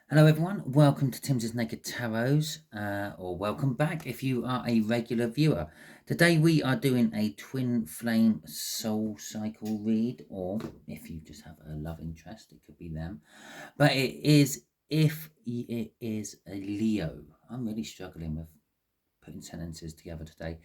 Hello everyone, welcome to Timsy Naked Tarots, or welcome back if you are a regular viewer. Today we are doing a twin flame soul cycle read, or if you just have a love interest, it could be them. But it is if it is a Leo. I'm really struggling with putting sentences together today.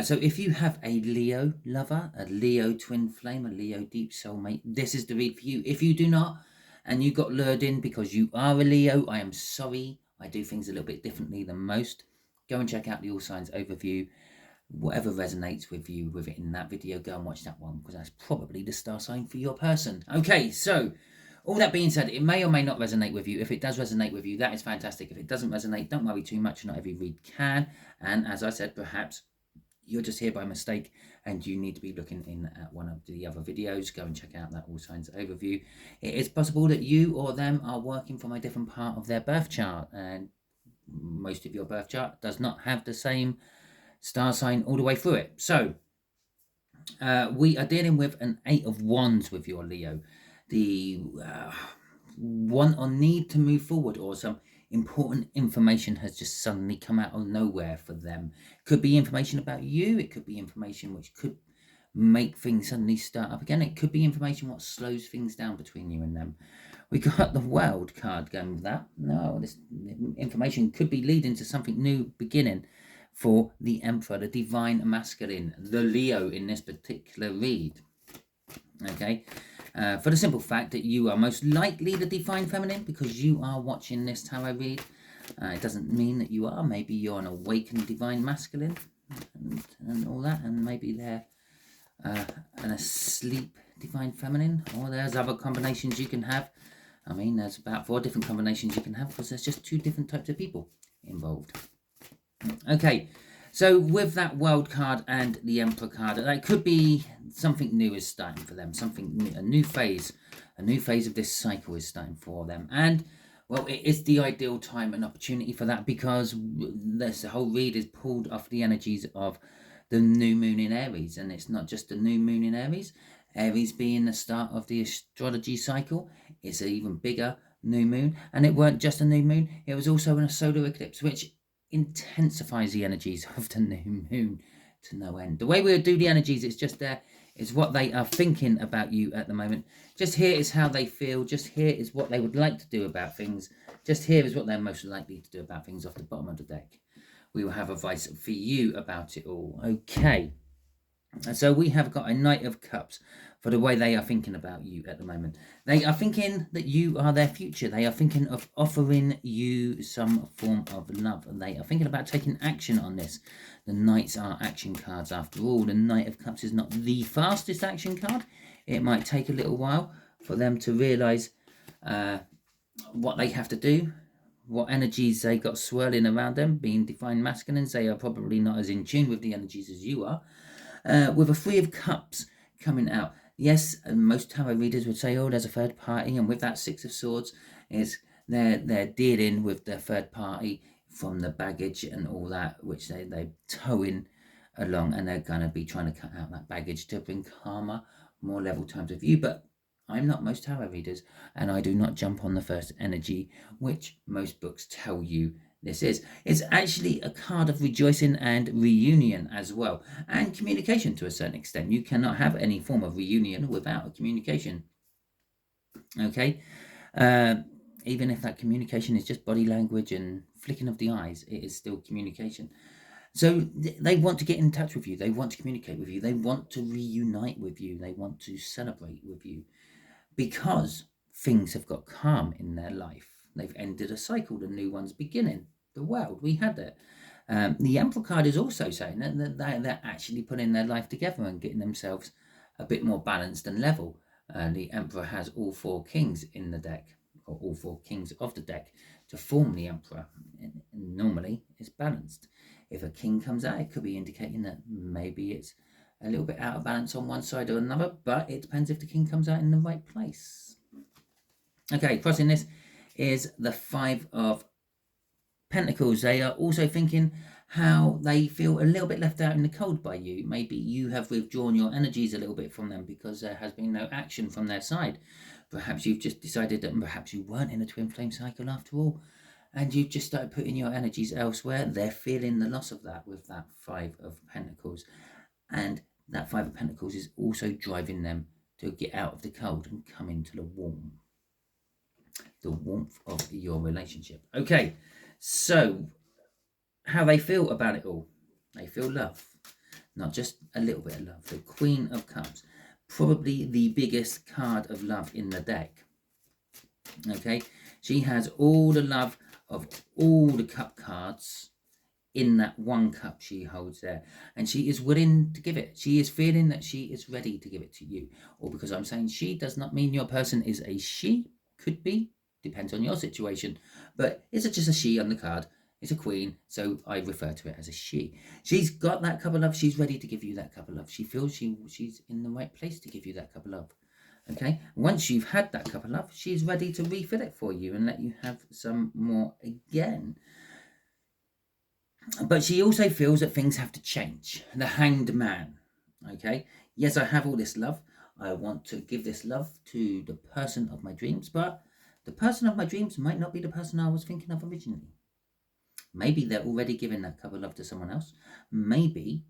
So if you have a Leo lover, a Leo twin flame, a Leo deep soulmate, this is the read for you. If you do not, and you got lured in because you are a Leo, I am sorry. I do things a little bit differently than most. Go and check out the All Signs overview. Whatever resonates with you with it in that video, go and watch that one, because that's probably the star sign for your person. Okay, so all that being said, it may or may not resonate with you. If it does resonate with you, that is fantastic. If it doesn't resonate, don't worry too much. Not every read can. And as I said, perhaps you're just here by mistake and you need to be looking in at one of the other videos. Go and check out that All Signs overview. It is possible that you or them are working from a different part of their birth chart, and most of your birth chart does not have the same star sign all the way through it. So we are dealing with an 8 of Wands with your Leo. The want or need to move forward, or some important information has just suddenly come out of nowhere for them. Could be information about you. It could be information which could make things suddenly start up again. It could be information what slows things down between you and them. We got the World card going with that. No, this information could be leading to something new beginning for the Emperor, the Divine Masculine, the Leo in this particular read. Okay, for the simple fact that you are most likely the Divine Feminine because you are watching this tarot read. It doesn't mean that you are. Maybe you're an awakened Divine Masculine and all that, and maybe they're an asleep Divine Feminine, or there's other combinations you can have. I mean, there's about 4 different combinations you can have because there's just 2 different types of people involved. Okay, so with that World card and the Emperor card, that could be something new is starting for them. Something new, a new phase of this cycle is starting for them. And well, it is the ideal time and opportunity for that, because this whole read is pulled off the energies of the new moon in Aries. And it's not just the new moon in Aries. Aries being the start of the astrology cycle, it's an even bigger new moon. And it weren't just a new moon, it was also in a solar eclipse, which intensifies the energies of the new moon to no end. The way we do the energies, it's just there, is what they are thinking about you at the moment. Just here is how they feel. Just here is what they would like to do about things. Just here is what they're most likely to do about things off the bottom of the deck. We will have advice for you about it all. Okay. And so we have got a Knight of Cups for the way they are thinking about you at the moment. They are thinking that you are their future. They are thinking of offering you some form of love. And they are thinking about taking action on this. The Knights are action cards after all. The Knight of Cups is not the fastest action card. It might take a little while for them to realise what they have to do, what energies they got swirling around them. Being Divine Masculines, they are probably not as in tune with the energies as you are. With a 3 of Cups coming out. Yes, most tarot readers would say, oh, there's a third party. And with that 6 of Swords, they're dealing with their third party from the baggage and all that, which they're towing along. And they're going to be trying to cut out that baggage to bring calmer, more level times of view. But I'm not most tarot readers, and I do not jump on the first energy, which most books tell you this is. It's actually a card of rejoicing and reunion as well, and communication to a certain extent. You cannot have any form of reunion without a communication. Okay, even if that communication is just body language and flicking of the eyes, it is still communication. So they want to get in touch with you. They want to communicate with you. They want to reunite with you. They want to celebrate with you, because things have got calm in their life. They've ended a cycle, the new one's beginning. The World, we had it. The Emperor card is also saying that they're actually putting their life together and getting themselves a bit more balanced and level. The Emperor has all 4 kings in the deck, or all 4 kings of the deck, to form the Emperor. And normally, it's balanced. If a king comes out, it could be indicating that maybe it's a little bit out of balance on one side or another, but it depends if the king comes out in the right place. Okay, crossing this is the 5 of Pentacles. They are also thinking how they feel a little bit left out in the cold by you. Maybe you have withdrawn your energies a little bit from them because there has been no action from their side. Perhaps you've just decided that perhaps you weren't in a twin flame cycle after all, and you've just started putting your energies elsewhere. They're feeling the loss of that with that Five of Pentacles. And that Five of Pentacles is also driving them to get out of the cold and come into the warmth of your relationship. Okay, so how they feel about it all. They feel love, not just a little bit of love. The Queen of Cups, probably the biggest card of love in the deck. Okay, she has all the love of all the cup cards in that one cup she holds there, and she is willing to give it. She is feeling that she is ready to give it to you. Or because I'm saying she does not mean your person is a she. Could be, depends on your situation, but is it just a she on the card? It's a queen, so I refer to it as a she. She's got that cup of love. She's ready to give you that cup of love. She feels she's in the right place to give you that cup of love. Okay, once you've had that cup of love, she's ready to refill it for you and let you have some more again. But she also feels that things have to change. The Hanged Man. Okay, yes, I have all this love. I want to give this love to the person of my dreams, but the person of my dreams might not be the person I was thinking of originally. Maybe they're already giving that cup of love to someone else. Maybe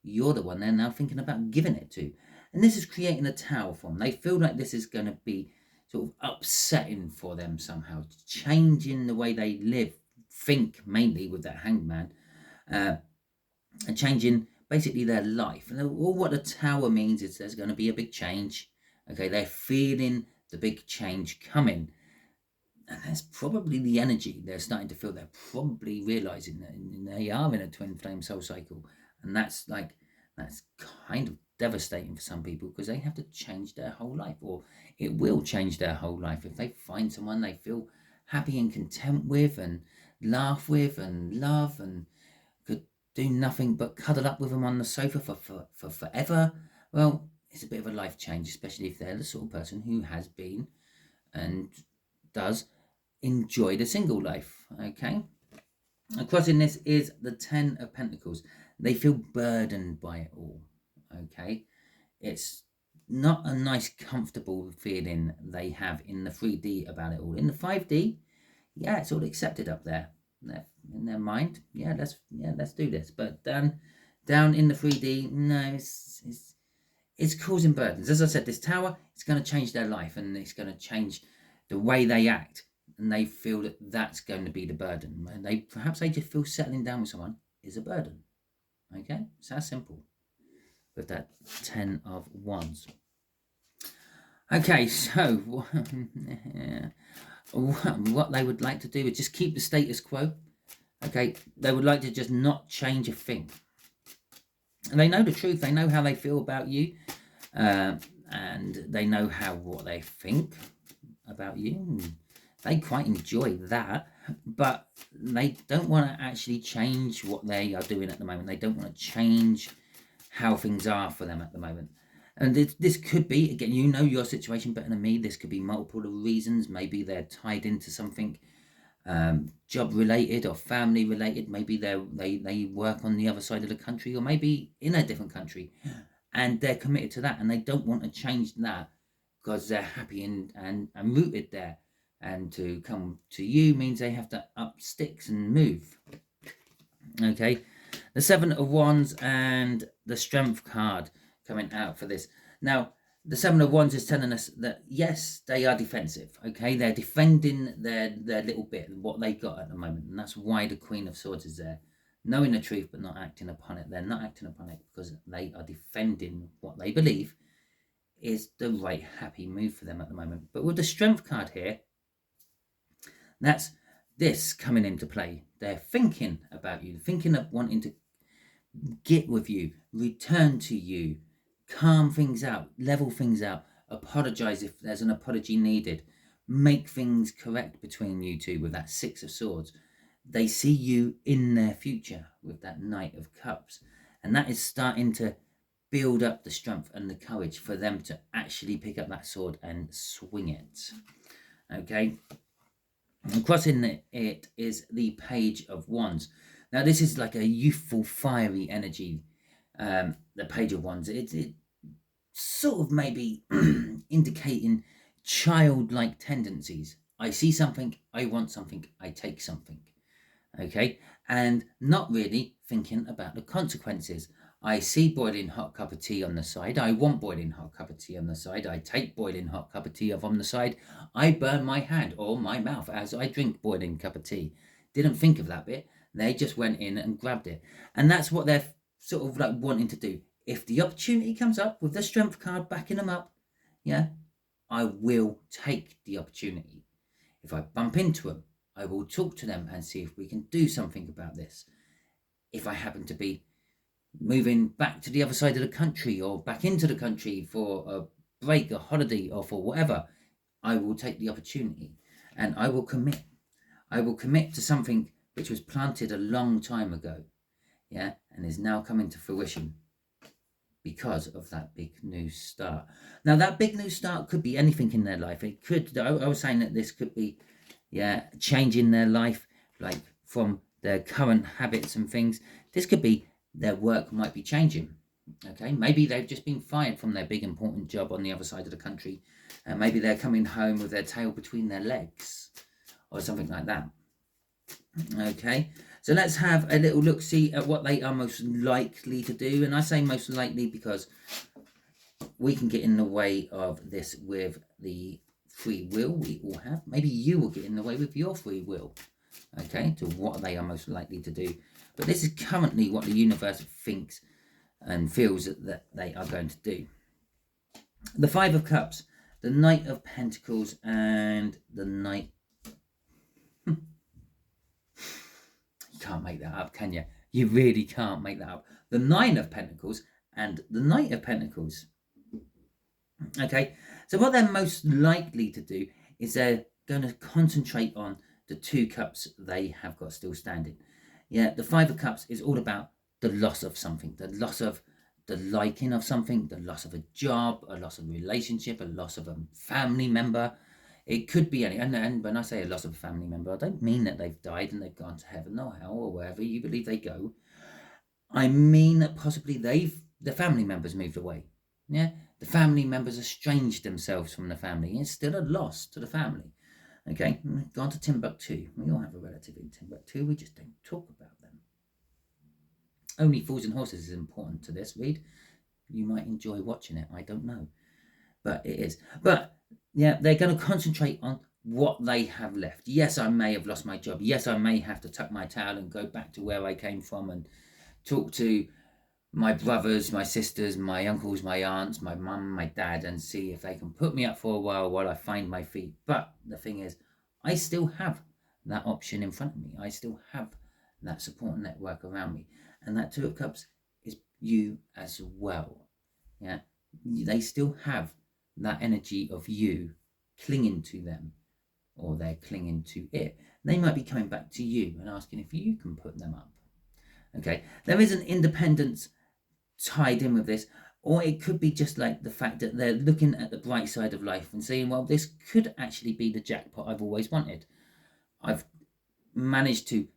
you're the one they're now thinking about giving it to. And this is creating a tower for them. They feel like this is going to be sort of upsetting for them somehow, changing the way they live, think mainly with that Hanged Man, and changing basically their life. And all what the tower means is there's going to be a big change. Okay, they're feeling the big change coming. And that's probably the energy they're starting to feel. They're probably realizing that they are in a twin flame soul cycle. And that's kind of devastating for some people because they have to change their whole life, or it will change their whole life if they find someone they feel happy and content with and laugh with and love and could do nothing but cuddle up with them on the sofa for forever. Well, it's a bit of a life change, especially if they're the sort of person who has been and does enjoy the single life. Okay, crossing this is the Ten of Pentacles. They feel burdened by it all. Okay, it's not a nice comfortable feeling they have in the 3D about it all. In the 5D, yeah, it's all accepted up there in their mind. Yeah, let's do this. But down in the 3D, no, it's causing burdens. As I said, this tower, it's going to change their life and it's going to change the way they act, and they feel that that's going to be the burden. And perhaps they just feel settling down with someone is a burden. Okay, it's that simple with that 10 of Wands. Okay, so what they would like to do is just keep the status quo. Okay, they would like to just not change a thing. And they know the truth. They know how they feel about you, and they know what they think about you. They quite enjoy that, but they don't want to actually change what they are doing at the moment. They don't want to change how things are for them at the moment. And this could be, again, you know your situation better than me. This could be multiple reasons. Maybe they're tied into something job related or family related. Maybe they work on the other side of the country, or maybe in a different country, and they're committed to that and they don't want to change that because they're happy and rooted there. And to come to you means they have to up sticks and move. Okay, the Seven of Wands and the Strength card coming out for this. Now, the Seven of Wands is telling us that, yes, they are defensive. Okay, they're defending their little bit, what they got at the moment. And that's why the Queen of Swords is there. Knowing the truth but not acting upon it. They're not acting upon it because they are defending what they believe is the right happy move for them at the moment. But with the Strength card here, that's this coming into play. They're thinking about you, thinking of wanting to get with you, return to you, calm things out, level things out, apologize if there's an apology needed, make things correct between you two with that Six of Swords. They see you in their future with that Knight of Cups, and that is starting to build up the strength and the courage for them to actually pick up that sword and swing it. Okay, and crossing it is the Page of Wands. Now, this is like a youthful, fiery energy, the Page of Wands. It sort of maybe indicating childlike tendencies. I see something, I want something, I take something. Okay, and not really thinking about the consequences. I see boiling hot cup of tea on the side. I want boiling hot cup of tea on the side. I take boiling hot cup of tea on the side. I burn my hand or my mouth as I drink boiling cup of tea. Didn't think of that bit. They just went in and grabbed it. And that's what they're sort of like wanting to do. If the opportunity comes up with the strength card backing them up, yeah, I will take the opportunity. If I bump into them, I will talk to them and see if we can do something about this. If I happen to be moving back to the other side of the country or back into the country for a break, a holiday, or for whatever, I will take the opportunity and I will commit. I will commit to something which was planted a long time ago, yeah, and is now coming to fruition because of that big new start. Now, that big new start could be anything in their life. It could, I was saying that this could be, yeah, changing their life, like from their current habits and things. This could be their work might be changing. Okay, maybe they've just been fired from their big important job on the other side of the country, and maybe they're coming home with their tail between their legs or something like that. Okay, so let's have a little look-see at what they are most likely to do. And I say most likely because we can get in the way of this with the free will we all have. Maybe you will get in the way with your free will, okay, to what they are most likely to do. But this is currently what the universe thinks and feels that they are going to do. The Five of Cups, the Knight of Pentacles, and the Knight. You can't make that up, can you? You really can't make that up. The Nine of Pentacles and the Knight of Pentacles. Okay, so what they're most likely to do is they're going to concentrate on the two cups they have got still standing. Yeah, the Five of Cups is all about the loss of something, the loss of the liking of something, the loss of a job, a loss of a relationship, a loss of a family member. It could be any, and when I say a loss of a family member, I don't mean that they've died and they've gone to heaven or hell or wherever you believe they go. I mean that possibly the family members moved away. Yeah, the family members estranged themselves from the family. It's still a loss to the family. Okay, gone to Timbuktu. We all have a relative in Timbuktu. We just don't talk about them. Only Fools and Horses is important to this read. You might enjoy watching it. I don't know, but it is. But yeah, they're going to concentrate on what they have left. Yes, I may have lost my job. Yes, I may have to tuck my tail and go back to where I came from and talk to my brothers, my sisters, my uncles, my aunts, my mum, my dad, and see if they can put me up for a while I find my feet. But the thing is, I still have that option in front of me. I still have that support network around me. And that Two of Cups is you as well. Yeah, they still have that energy of you clinging to them, or they're clinging to it. They might be coming back to you and asking if you can put them up. Okay, there is an independence tied in with this, or it could be just like the fact that they're looking at the bright side of life and saying, well, this could actually be the jackpot I've always wanted. I've managed to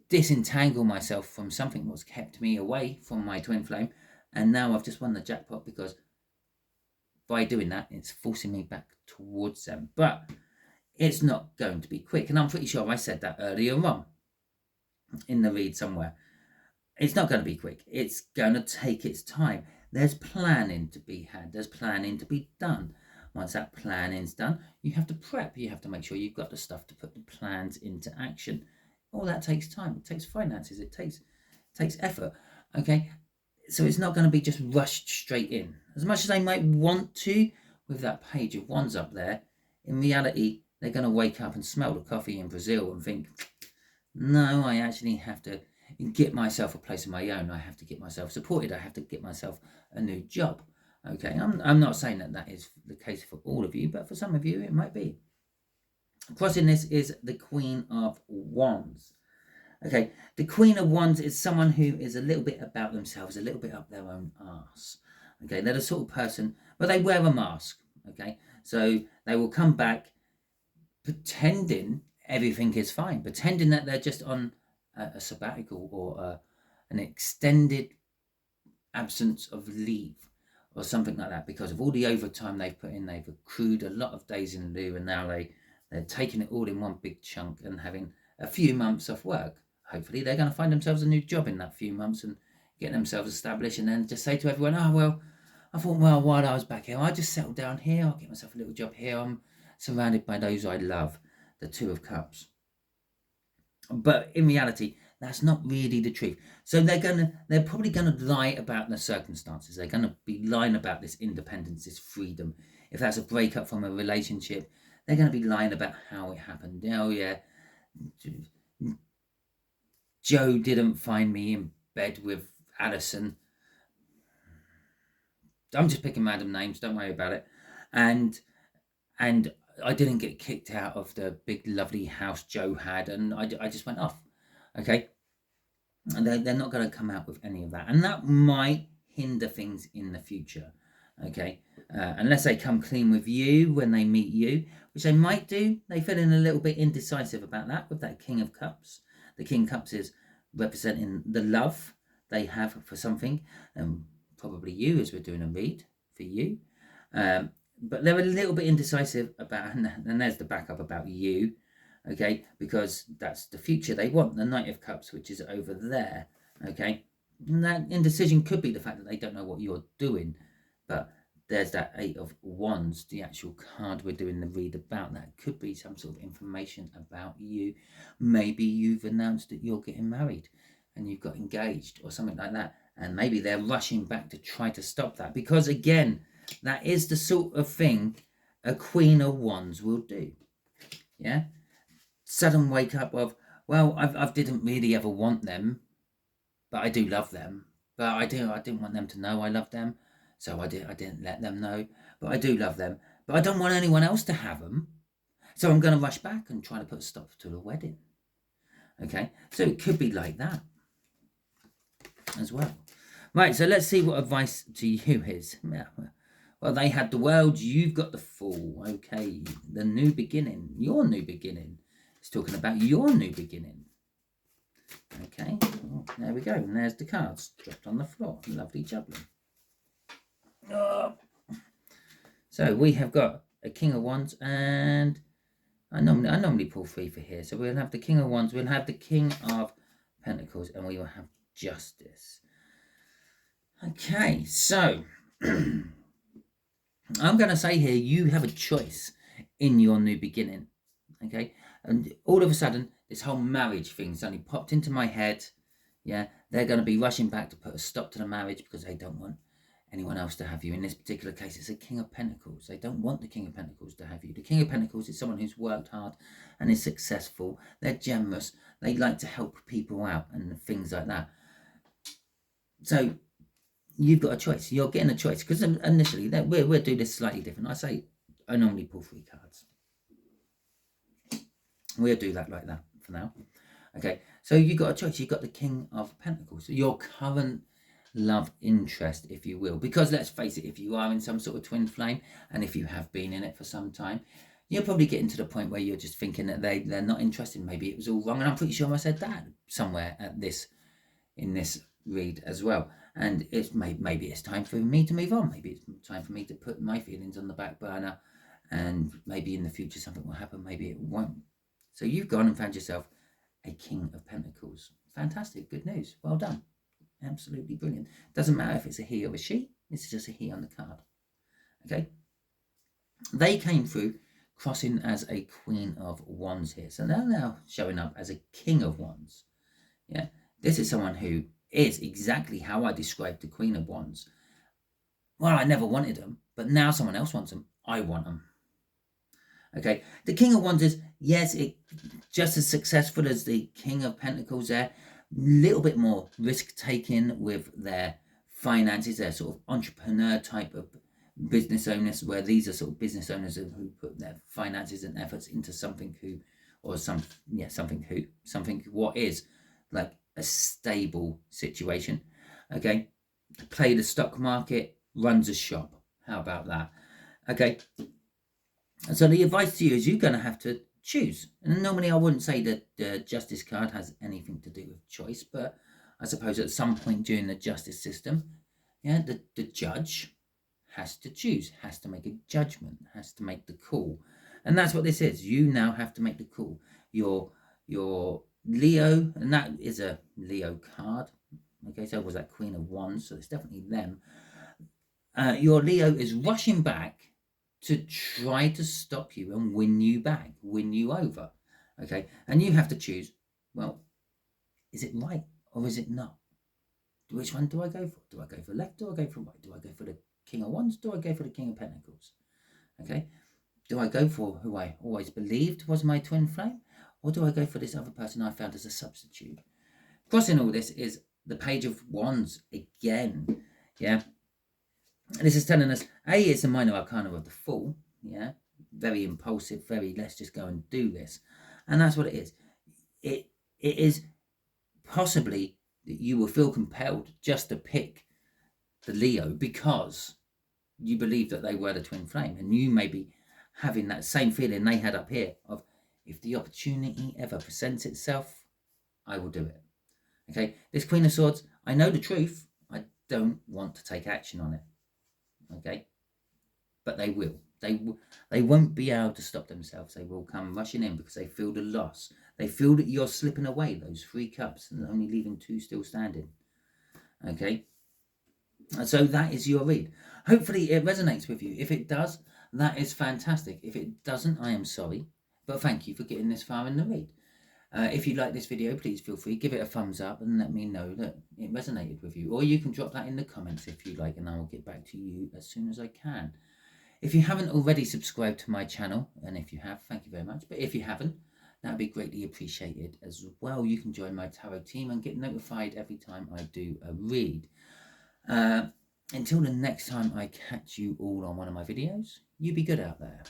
disentangle myself from something that's kept me away from my twin flame, and now I've just won the jackpot because by doing that, it's forcing me back towards them. But it's not going to be quick, and I'm pretty sure I said that earlier on in the read somewhere. It's not going to be quick. It's going to take its time. There's planning to be had. There's planning to be done. Once that planning's done, you have to prep. You have to make sure you've got the stuff to put the plans into action. All that takes time. It takes finances. It takes effort. Okay, so it's not going to be just rushed straight in. As much as they might want to, with that Page of Wands up there, in reality, they're going to wake up and smell the coffee in Brazil and think, no, I actually have to get myself a place of my own. I have to get myself supported. I have to get myself a new job. Okay, I'm not saying that is the case for all of you, but for some of you it might be. Crossing this is the Queen of Wands. Okay, the Queen of Wands is someone who is a little bit about themselves, a little bit up their own arse. Okay, they're the sort of person, but they wear a mask. Okay, so they will come back pretending everything is fine, pretending that they're just on a sabbatical or an extended absence of leave or something like that, because of all the overtime they've put in. They've accrued a lot of days in lieu, and now they're taking it all in one big chunk and having a few months off work. Hopefully they're going to find themselves a new job in that few months and get themselves established, and then just say to everyone, oh, well, I thought, well, while I was back here, I just settled down here. I'll get myself a little job here. I'm surrounded by those I love, the Two of Cups. But in reality, that's not really the truth. So they're probably gonna lie about the circumstances. They're gonna be lying about this independence, this freedom. If that's a breakup from a relationship, they're gonna be lying about how it happened. Oh yeah, Joe didn't find me in bed with Alison. I'm just picking random names. Don't worry about it. And I didn't get kicked out of the big lovely house Joe had, and I just went off. Okay. And they're not going to come out with any of that, and that might hinder things in the future. Okay, unless they come clean with you when they meet you, which they might do. They feel in a little bit indecisive about that with that King of Cups. The King of Cups is representing the love they have for something, and probably you, as we're doing a read for you. But they're a little bit indecisive about, and there's the backup about you. Okay, because that's the future they want, the Knight of Cups, which is over there. Okay, and that indecision could be the fact that they don't know what you're doing, but there's that Eight of Wands, the actual card we're doing the read about. That could be some sort of information about you. Maybe you've announced that you're getting married and you've got engaged or something like that, and maybe they're rushing back to try to stop that, because again, that is the sort of thing a Queen of Wands will do. Yeah, sudden wake up of, well, I didn't really ever want them, but I do love them. But I didn't want them to know I love them, so I didn't let them know. But I do love them, but I don't want anyone else to have them, so I'm going to rush back and try to put a stop to the wedding. Okay, so it could be like that as well. Right, so let's see what advice to you is. Well, they had the World, you've got the Fool. Okay, the new beginning, your new beginning. It's talking about your new beginning. Okay, well, there we go. And there's the cards dropped on the floor. Lovely jubbly. Oh. So we have got a King of Wands, and I normally pull 3 for here. So we'll have the King of Wands, we'll have the King of Pentacles, and we will have Justice. Okay, so I'm going to say here, you have a choice in your new beginning. Okay, and all of a sudden, this whole marriage thing suddenly popped into my head. Yeah, they're going to be rushing back to put a stop to the marriage because they don't want anyone else to have you. In this particular case, it's a King of Pentacles. They don't want the King of Pentacles to have you. The King of Pentacles is someone who's worked hard and is successful. They're generous. They like to help people out and things like that. So you've got a choice. You're getting a choice, because initially we'll do this slightly different. I normally pull 3 cards. We'll do that like that for now. Okay, so you've got a choice. You've got the King of Pentacles, your current love interest, if you will. Because let's face it, if you are in some sort of twin flame, and if you have been in it for some time, you're probably getting to the point where you're just thinking that they're not interested. Maybe it was all wrong. And I'm pretty sure I said that somewhere in this read as well. And it's maybe it's time for me to move on. Maybe it's time for me to put my feelings on the back burner, and maybe in the future something will happen. Maybe it won't. So you've gone and found yourself a King of Pentacles. Fantastic. Good news. Well done. Absolutely brilliant. Doesn't matter if it's a he or a she. It's just a he on the card. Okay. They came through crossing as a Queen of Wands here. So they're now showing up as a King of Wands. Yeah. This is someone who is exactly how I described the Queen of Wands. Well, I never wanted them, but now someone else wants them. I want them. Okay, the King of Wands is, yes, just as successful as the King of Pentacles there. Little bit more risk-taking with their finances. They're sort of entrepreneur type of business owners, where these are sort of business owners who put their finances and efforts into something what is like a stable situation. Okay, play the stock market, runs a shop. How about that? Okay. So the advice to you is you're going to have to choose. And normally I wouldn't say that the justice card has anything to do with choice, but I suppose at some point during the justice system, yeah, the judge has to choose, has to make a judgment, has to make the call. And that's what this is. You now have to make the call. Your Leo, and that is a Leo card. Okay, so was that Queen of Wands, so it's definitely them. Your Leo is rushing back to try to stop you and win you back, win you over. Okay, and you have to choose, well, is it right or is it not? Which one do I go for? Do I go for left? Do I go for right? Do I go for the King of Wands? Do I go for the King of Pentacles? Okay, do I go for who I always believed was my twin flame? Or do I go for this other person I found as a substitute? Crossing all this is the Page of Wands again. Yeah, this is telling us, A, it's a minor arcana of the Fool. Yeah, very impulsive, very let's just go and do this. And that's what it is. It is possibly that you will feel compelled just to pick the Leo because you believe that they were the twin flame, and you may be having that same feeling they had up here of, if the opportunity ever presents itself, I will do it. Okay, this Queen of Swords, I know the truth, I don't want to take action on it. Okay, but they will. They won't be able to stop themselves. They will come rushing in because they feel the loss. They feel that you're slipping away, those 3 cups, and only leaving 2 still standing. Okay, so that is your read. Hopefully it resonates with you. If it does, that is fantastic. If it doesn't, I am sorry, but thank you for getting this far in the read. If you like this video, please feel free, give it a thumbs up and let me know that it resonated with you. Or you can drop that in the comments if you like, and I will get back to you as soon as I can. If you haven't already subscribed to my channel, and if you have, thank you very much. But if you haven't, that would be greatly appreciated as well. You can join my tarot team and get notified every time I do a read. Until the next time I catch you all on one of my videos, you be good out there.